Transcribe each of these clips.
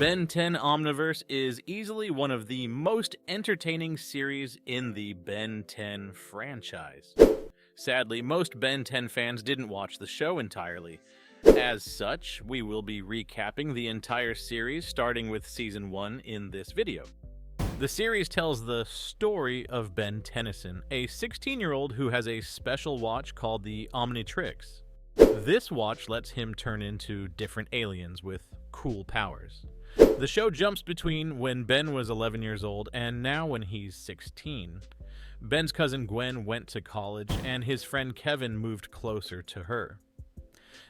Ben 10 Omniverse is easily one of the most entertaining series in the Ben 10 franchise. Sadly, most Ben 10 fans didn't watch the show entirely. As such, we will be recapping the entire series starting with Season 1 in this video. The series tells the story of Ben Tennyson, a 16-year-old who has a special watch called the Omnitrix. This watch lets him turn into different aliens with cool powers. The show jumps between when Ben was 11 years old and now when he's 16. Ben's cousin Gwen went to college and his friend Kevin moved closer to her.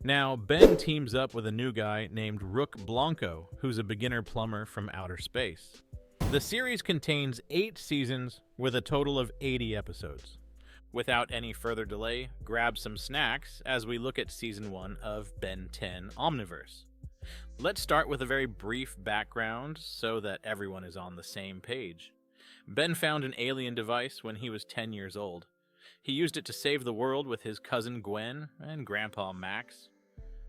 Now, Ben teams up with a new guy named Rook Blonko, who's a beginner plumber from outer space. The series contains 8 seasons with a total of 80 episodes. Without any further delay, grab some snacks as we look at Season 1 of Ben 10 Omniverse. Let's start with a very brief background so that everyone is on the same page. Ben found an alien device when he was 10 years old. He used it to save the world with his cousin Gwen and Grandpa Max.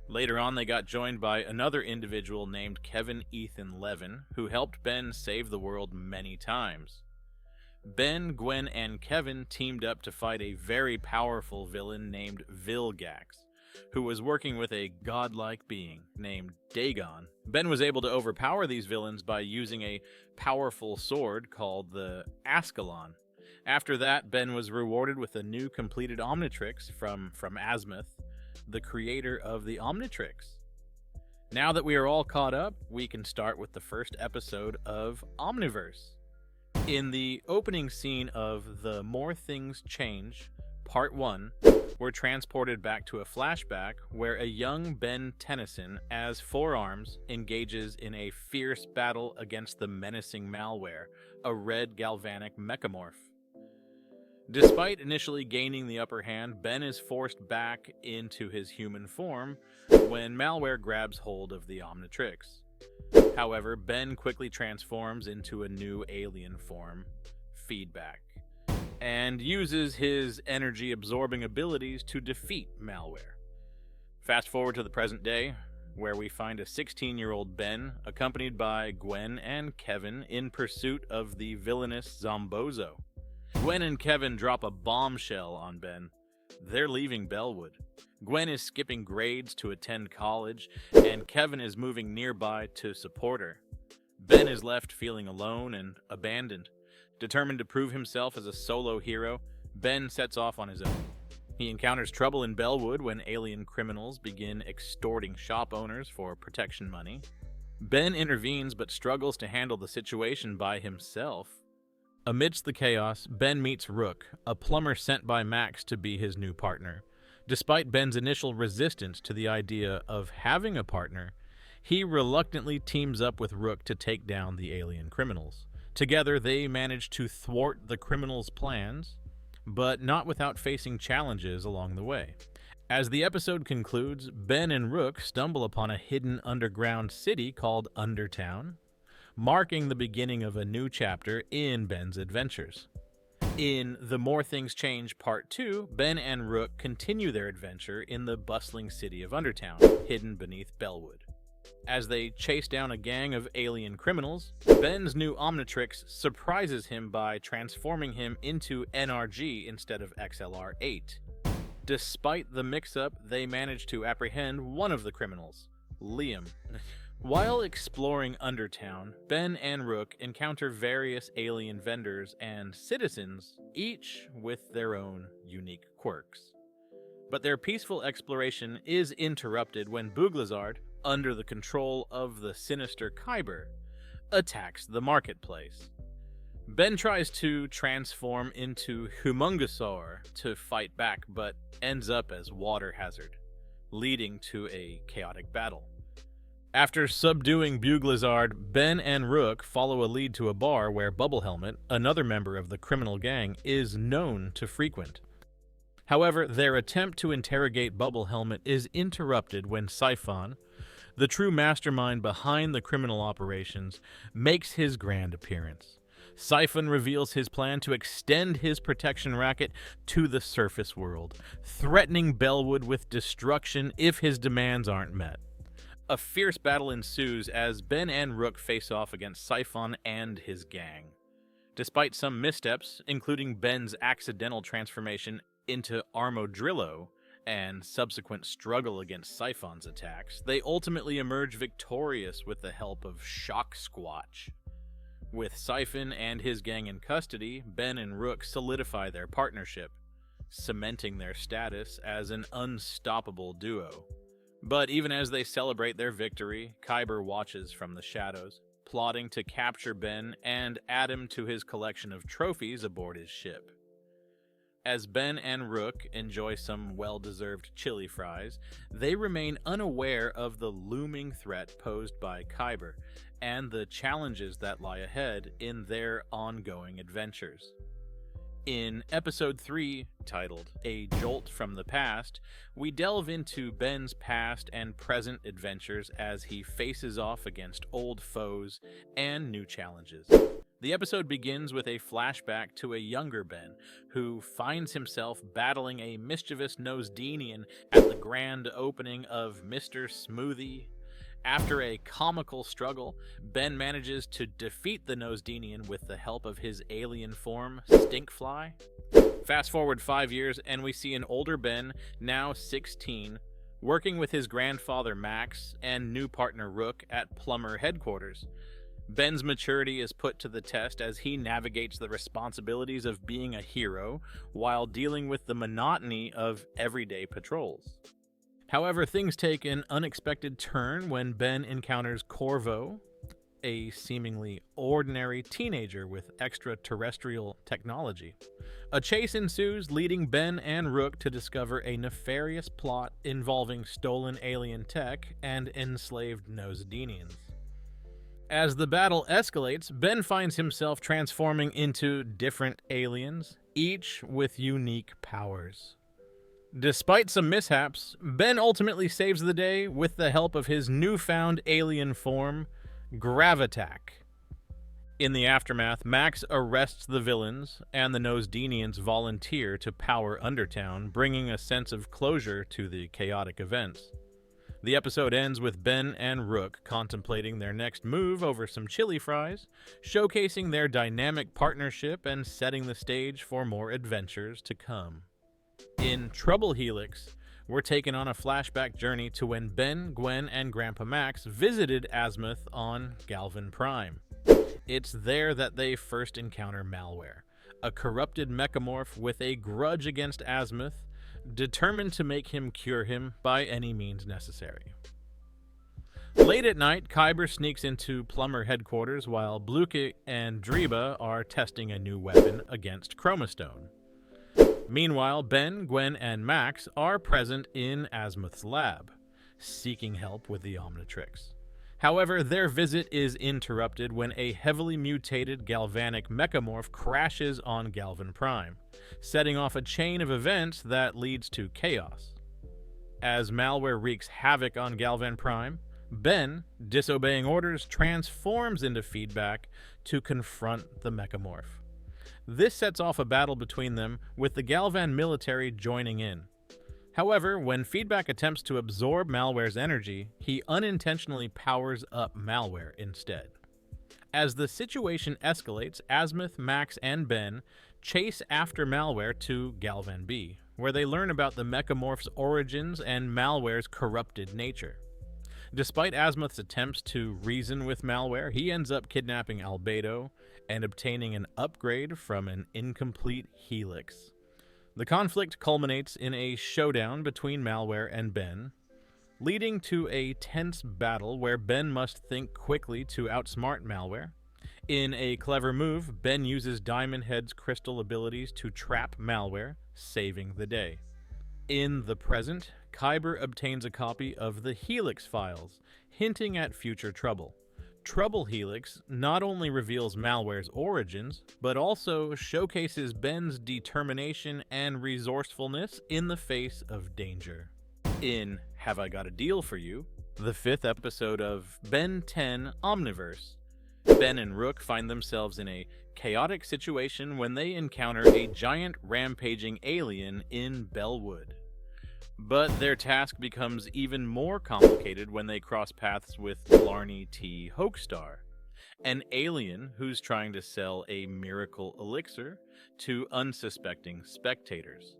Later on, they got joined by another individual named Kevin Ethan Levin, who helped Ben save the world many times. Ben, Gwen, and Kevin teamed up to fight a very powerful villain named Vilgax, who was working with a godlike being named Dagon. Ben was able to overpower these villains by using a powerful sword called the Ascalon. After that, Ben was rewarded with a new completed Omnitrix from Azimuth, the creator of the Omnitrix. Now that we are all caught up, we can start with the first episode of Omniverse. In the opening scene of The More Things Change, Part 1, we're transported back to a flashback where a young Ben Tennyson, as 4 arms, engages in a fierce battle against the menacing Malware, a red galvanic mechamorph. Despite initially gaining the upper hand, Ben is forced back into his human form when Malware grabs hold of the Omnitrix. However, Ben quickly transforms into a new alien form, Feedback, and uses his energy-absorbing abilities to defeat Malware. Fast forward to the present day, where we find a 16-year-old Ben accompanied by Gwen and Kevin in pursuit of the villainous Zombozo. Gwen and Kevin drop a bombshell on Ben. They're leaving Bellwood. Gwen is skipping grades to attend college, and Kevin is moving nearby to support her. Ben is left feeling alone and abandoned. Determined to prove himself as a solo hero, Ben sets off on his own. He encounters trouble in Bellwood when alien criminals begin extorting shop owners for protection money. Ben intervenes but struggles to handle the situation by himself. Amidst the chaos, Ben meets Rook, a plumber sent by Max to be his new partner. Despite Ben's initial resistance to the idea of having a partner, he reluctantly teams up with Rook to take down the alien criminals. Together, they manage to thwart the criminals' plans, but not without facing challenges along the way. As the episode concludes, Ben and Rook stumble upon a hidden underground city called Undertown, marking the beginning of a new chapter in Ben's adventures. In The More Things Change Part 2, Ben and Rook continue their adventure in the bustling city of Undertown, hidden beneath Bellwood. As they chase down a gang of alien criminals, Ben's new Omnitrix surprises him by transforming him into NRG instead of XLR-8. Despite the mix-up, they manage to apprehend one of the criminals, Liam. While exploring Undertown, Ben and Rook encounter various alien vendors and citizens, each with their own unique quirks. But their peaceful exploration is interrupted when Buglazard, under the control of the sinister Khyber, attacks the marketplace. Ben tries to transform into Humungosaur to fight back, but ends up as Water Hazard, leading to a chaotic battle. After subduing Buglazard, Ben and Rook follow a lead to a bar where Bubble Helmet, another member of the criminal gang, is known to frequent. However, their attempt to interrogate Bubble Helmet is interrupted when Siphon, the true mastermind behind the criminal operations, makes his grand appearance. Siphon reveals his plan to extend his protection racket to the surface world, threatening Bellwood with destruction if his demands aren't met. A fierce battle ensues as Ben and Rook face off against Siphon and his gang. Despite some missteps, including Ben's accidental transformation into Armodrillo and subsequent struggle against Siphon's attacks, they ultimately emerge victorious with the help of Shock Squatch. With Siphon and his gang in custody, Ben and Rook solidify their partnership, cementing their status as an unstoppable duo. But even as they celebrate their victory, Khyber watches from the shadows, plotting to capture Ben and add him to his collection of trophies aboard his ship. As Ben and Rook enjoy some well-deserved chili fries, they remain unaware of the looming threat posed by Khyber and the challenges that lie ahead in their ongoing adventures. In Episode 3, titled A Jolt from the Past, we delve into Ben's past and present adventures as he faces off against old foes and new challenges. The episode begins with a flashback to a younger Ben, who finds himself battling a mischievous Nosedenian at the grand opening of Mr. Smoothie. After a comical struggle, Ben manages to defeat the Nosedenian with the help of his alien form, Stinkfly. Fast forward 5 years, and we see an older Ben, now 16, working with his grandfather Max and new partner Rook at Plumber headquarters. Ben's maturity is put to the test as he navigates the responsibilities of being a hero while dealing with the monotony of everyday patrols. However, things take an unexpected turn when Ben encounters Corvo, a seemingly ordinary teenager with extraterrestrial technology. A chase ensues, leading Ben and Rook to discover a nefarious plot involving stolen alien tech and enslaved Nosedenians. As the battle escalates, Ben finds himself transforming into different aliens, each with unique powers. Despite some mishaps, Ben ultimately saves the day with the help of his newfound alien form, Gravitac. In the aftermath, Max arrests the villains, and the Nosedenians volunteer to power Undertown, bringing a sense of closure to the chaotic events. The episode ends with Ben and Rook contemplating their next move over some chili fries, showcasing their dynamic partnership and setting the stage for more adventures to come. In Trouble Helix, we're taken on a flashback journey to when Ben, Gwen, and Grandpa Max visited Azimuth on Galvan Prime. It's there that they first encounter Malware, a corrupted mechamorph with a grudge against Azimuth, determined to make him cure him by any means necessary. Late at night, Khyber sneaks into Plumber headquarters while Bluke and Dreba are testing a new weapon against Chromastone. Meanwhile, Ben, Gwen, and Max are present in Azimuth's lab, seeking help with the Omnitrix. However, their visit is interrupted when a heavily mutated galvanic mechamorph crashes on Galvan Prime, setting off a chain of events that leads to chaos. As Malware wreaks havoc on Galvan Prime, Ben, disobeying orders, transforms into Feedback to confront the mechamorph. This sets off a battle between them, with the Galvan military joining in. However, when Feedback attempts to absorb Malware's energy, he unintentionally powers up Malware instead. As the situation escalates, Azimuth, Max, and Ben chase after Malware to Galvan B, where they learn about the mechamorph's origins and Malware's corrupted nature. Despite Azimuth's attempts to reason with Malware, he ends up kidnapping Albedo and obtaining an upgrade from an incomplete Helix. The conflict culminates in a showdown between Malware and Ben, leading to a tense battle where Ben must think quickly to outsmart Malware. In a clever move, Ben uses Diamond Head's crystal abilities to trap Malware, saving the day. In the present, Khyber obtains a copy of the Helix files, hinting at future trouble. Trouble Helix not only reveals Malware's origins, but also showcases Ben's determination and resourcefulness in the face of danger. In Have I Got a Deal for You, the 5th episode of Ben 10 Omniverse, Ben and Rook find themselves in a chaotic situation when they encounter a giant rampaging alien in Bellwood. But their task becomes even more complicated when they cross paths with Blarney T. Hoakstar, an alien who's trying to sell a miracle elixir to unsuspecting spectators.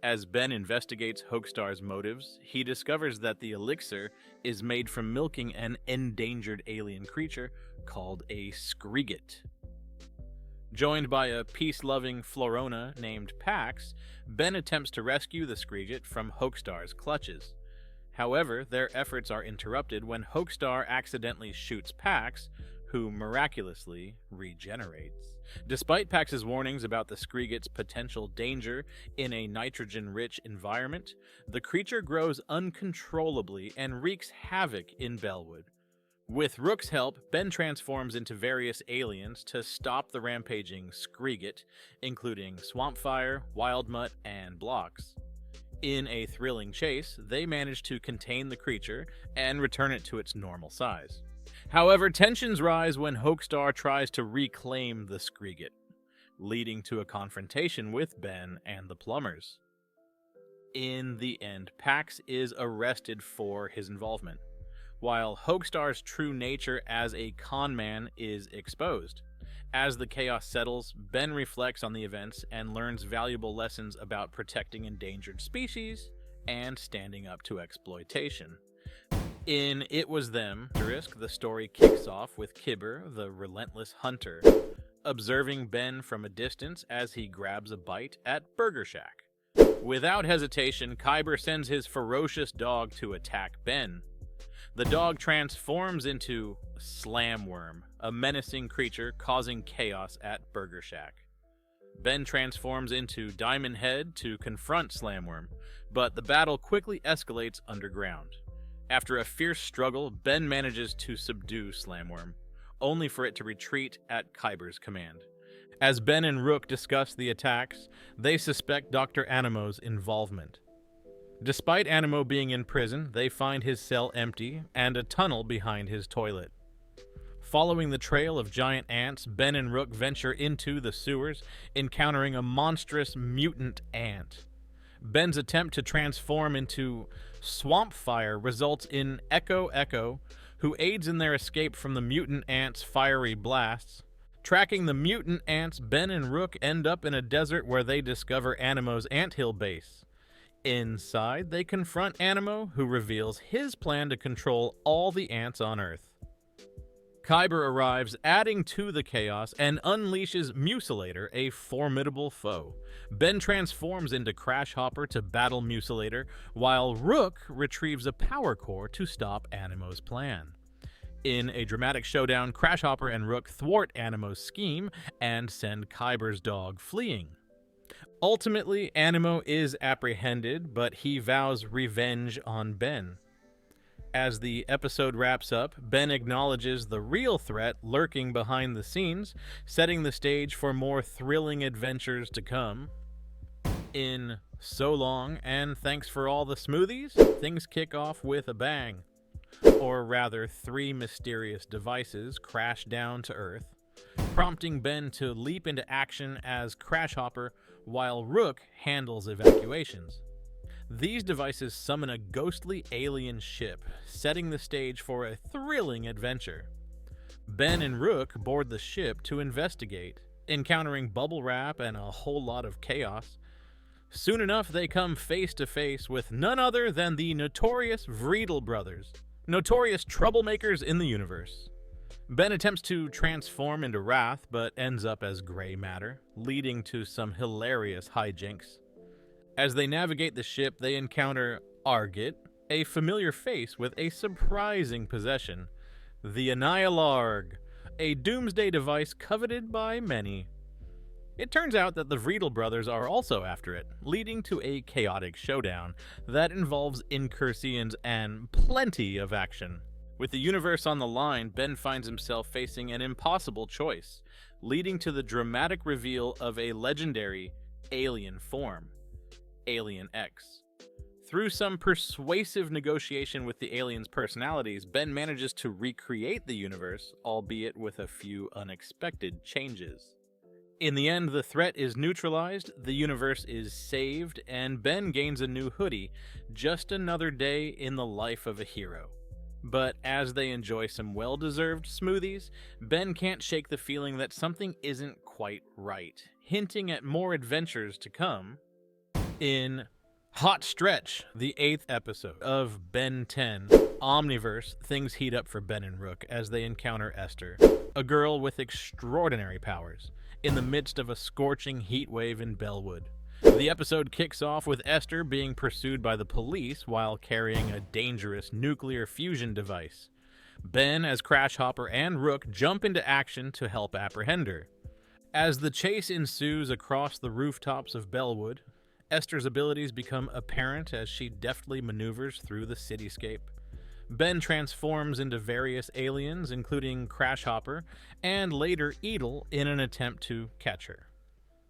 As Ben investigates Hoakstar's motives, he discovers that the elixir is made from milking an endangered alien creature called a Skriget. Joined by a peace-loving Florona named Pax, Ben attempts to rescue the Skriget from Hoakstar's clutches. However, their efforts are interrupted when Hoakstar accidentally shoots Pax, who miraculously regenerates. Despite Pax's warnings about the Skriget's potential danger in a nitrogen-rich environment, the creature grows uncontrollably and wreaks havoc in Bellwood. With Rook's help, Ben transforms into various aliens to stop the rampaging Skriget, including Swampfire, Wildmutt, and Blocks. In a thrilling chase, they manage to contain the creature and return it to its normal size. However, tensions rise when Hoakstar tries to reclaim the Skriget, leading to a confrontation with Ben and the plumbers. In the end, Pax is arrested for his involvement, while Hoakstar's true nature as a con man is exposed. As the chaos settles, Ben reflects on the events and learns valuable lessons about protecting endangered species and standing up to exploitation. In It Was Them, the story kicks off with Khyber, the relentless hunter, observing Ben from a distance as he grabs a bite at Burger Shack. Without hesitation, Khyber sends his ferocious dog to attack Ben. The dog transforms into Slamworm, a menacing creature causing chaos at Burger Shack. Ben transforms into Diamond Head to confront Slamworm, but the battle quickly escalates underground. After a fierce struggle, Ben manages to subdue Slamworm, only for it to retreat at Khyber's command. As Ben and Rook discuss the attacks, they suspect Dr. Animo's involvement. Despite Animo being in prison, they find his cell empty and a tunnel behind his toilet. Following the trail of giant ants, Ben and Rook venture into the sewers, encountering a monstrous mutant ant. Ben's attempt to transform into Swampfire results in Echo, who aids in their escape from the mutant ant's fiery blasts. Tracking the mutant ants, Ben and Rook end up in a desert where they discover Animo's anthill base. Inside, they confront Animo, who reveals his plan to control all the ants on Earth. Khyber arrives, adding to the chaos, and unleashes Mucilator, a formidable foe. Ben transforms into Crash Hopper to battle Mucilator, while Rook retrieves a power core to stop Animo's plan. In a dramatic showdown, Crash Hopper and Rook thwart Animo's scheme and send Khyber's dog fleeing. Ultimately, Animo is apprehended, but he vows revenge on Ben. As the episode wraps up, Ben acknowledges the real threat lurking behind the scenes, setting the stage for more thrilling adventures to come. In So Long and Thanks for All the Smoothies, things kick off with a bang. Or rather, 3 mysterious devices crash down to Earth, prompting Ben to leap into action as Crash Hopper, while Rook handles evacuations. These devices summon a ghostly alien ship, setting the stage for a thrilling adventure. Ben and Rook board the ship to investigate, encountering bubble wrap and a whole lot of chaos. Soon enough, they come face to face with none other than the notorious Vreedle brothers, notorious troublemakers in the universe. Ben attempts to transform into Wrath, but ends up as gray matter, leading to some hilarious hijinks. As they navigate the ship, they encounter Argit, a familiar face with a surprising possession, the Annihilarg, a doomsday device coveted by many. It turns out that the Vreedle brothers are also after it, leading to a chaotic showdown that involves incursions and plenty of action. With the universe on the line, Ben finds himself facing an impossible choice, leading to the dramatic reveal of a legendary alien form, Alien X. Through some persuasive negotiation with the aliens' personalities, Ben manages to recreate the universe, albeit with a few unexpected changes. In the end, the threat is neutralized, the universe is saved, and Ben gains a new hoodie, just another day in the life of a hero. But as they enjoy some well-deserved smoothies, Ben can't shake the feeling that something isn't quite right, hinting at more adventures to come. In Hot Stretch, the 8th episode of Ben 10, Omniverse, things heat up for Ben and Rook as they encounter Esther, a girl with extraordinary powers, in the midst of a scorching heat wave in Bellwood. The episode kicks off with Esther being pursued by the police while carrying a dangerous nuclear fusion device. Ben, as Crash Hopper, and Rook jump into action to help apprehend her. As the chase ensues across the rooftops of Bellwood, Esther's abilities become apparent as she deftly maneuvers through the cityscape. Ben transforms into various aliens, including Crash Hopper, and later Edel, in an attempt to catch her.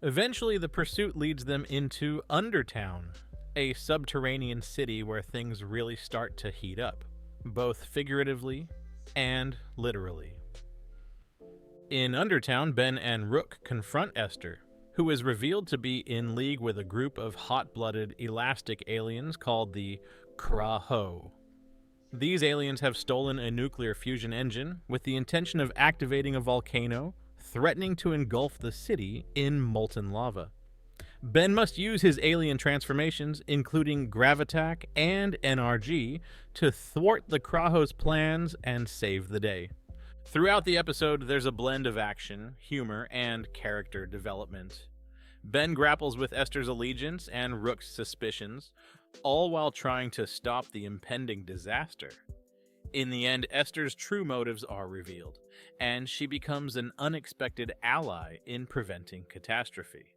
Eventually, the pursuit leads them into Undertown, a subterranean city where things really start to heat up, both figuratively and literally. In Undertown, Ben and Rook confront Esther, who is revealed to be in league with a group of hot-blooded elastic aliens called the Kraho. These aliens have stolen a nuclear fusion engine with the intention of activating a volcano, threatening to engulf the city in molten lava. Ben must use his alien transformations, including Gravitac and NRG, to thwart the Kraho's plans and save the day. Throughout the episode, there's a blend of action, humor, and character development. Ben grapples with Esther's allegiance and Rook's suspicions, all while trying to stop the impending disaster. In the end, Esther's true motives are revealed, and she becomes an unexpected ally in preventing catastrophe.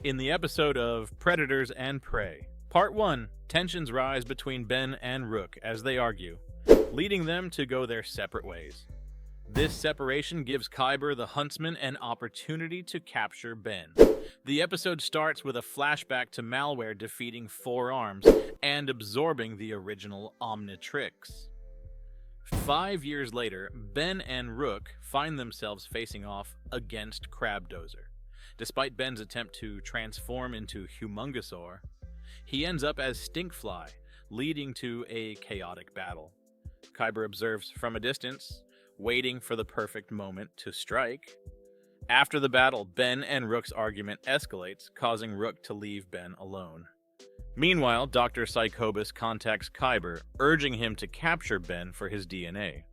In the episode of Predators and Prey, Part 1, tensions rise between Ben and Rook as they argue, leading them to go their separate ways. This separation gives Khyber the Huntsman an opportunity to capture Ben. The episode starts with a flashback to Malware defeating Four Arms and absorbing the original Omnitrix. 5 years later, Ben and Rook find themselves facing off against Crabdozer. Despite Ben's attempt to transform into Humongousaur, he ends up as Stinkfly, leading to a chaotic battle. Khyber observes from a distance, waiting for the perfect moment to strike. After the battle, Ben and Rook's argument escalates, causing Rook to leave Ben alone. Meanwhile, Dr. Psychobus contacts Khyber, urging him to capture Ben for his DNA.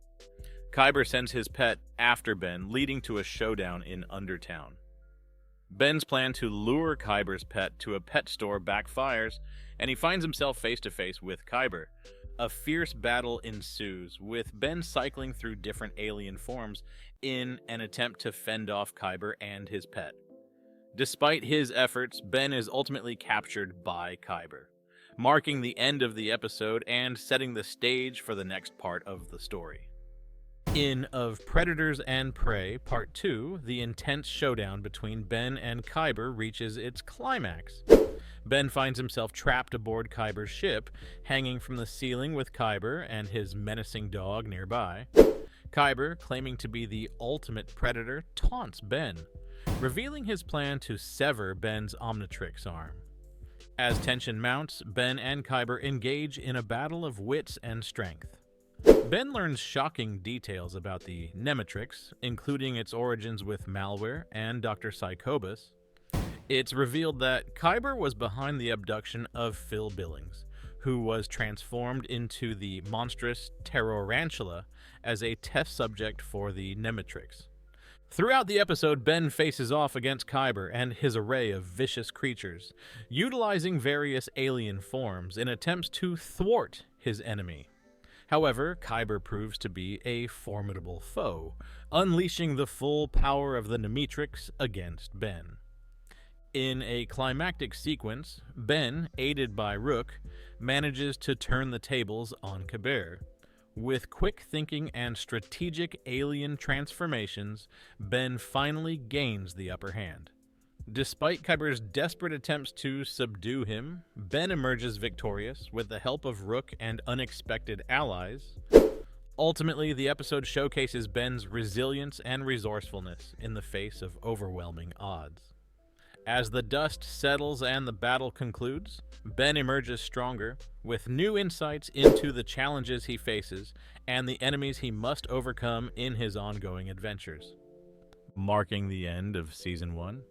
Khyber sends his pet after Ben, leading to a showdown in Undertown. Ben's plan to lure Khyber's pet to a pet store backfires, and he finds himself face-to-face with Khyber. A fierce battle ensues, with Ben cycling through different alien forms in an attempt to fend off Khyber and his pet. Despite his efforts, Ben is ultimately captured by Khyber, marking the end of the episode and setting the stage for the next part of the story. In Of Predators and Prey, Part 2, the intense showdown between Ben and Khyber reaches its climax. Ben finds himself trapped aboard Khyber's ship, hanging from the ceiling with Khyber and his menacing dog nearby. Khyber, claiming to be the ultimate predator, taunts Ben, revealing his plan to sever Ben's Omnitrix arm. As tension mounts, Ben and Khyber engage in a battle of wits and strength. Ben learns shocking details about the Nematrix, including its origins with Malware and Dr. Psychobus. It's revealed that Khyber was behind the abduction of Phil Billings, who was transformed into the monstrous Terrorantula as a test subject for the Nematrix. Throughout the episode, Ben faces off against Khyber and his array of vicious creatures, utilizing various alien forms in attempts to thwart his enemy. However, Khyber proves to be a formidable foe, unleashing the full power of the Nematrix against Ben. In a climactic sequence, Ben, aided by Rook, manages to turn the tables on Khyber. With quick thinking and strategic alien transformations, Ben finally gains the upper hand. Despite Khyber's desperate attempts to subdue him, Ben emerges victorious with the help of Rook and unexpected allies. Ultimately, the episode showcases Ben's resilience and resourcefulness in the face of overwhelming odds. As the dust settles and the battle concludes, Ben emerges stronger, with new insights into the challenges he faces and the enemies he must overcome in his ongoing adventures. Marking the end of Season 1,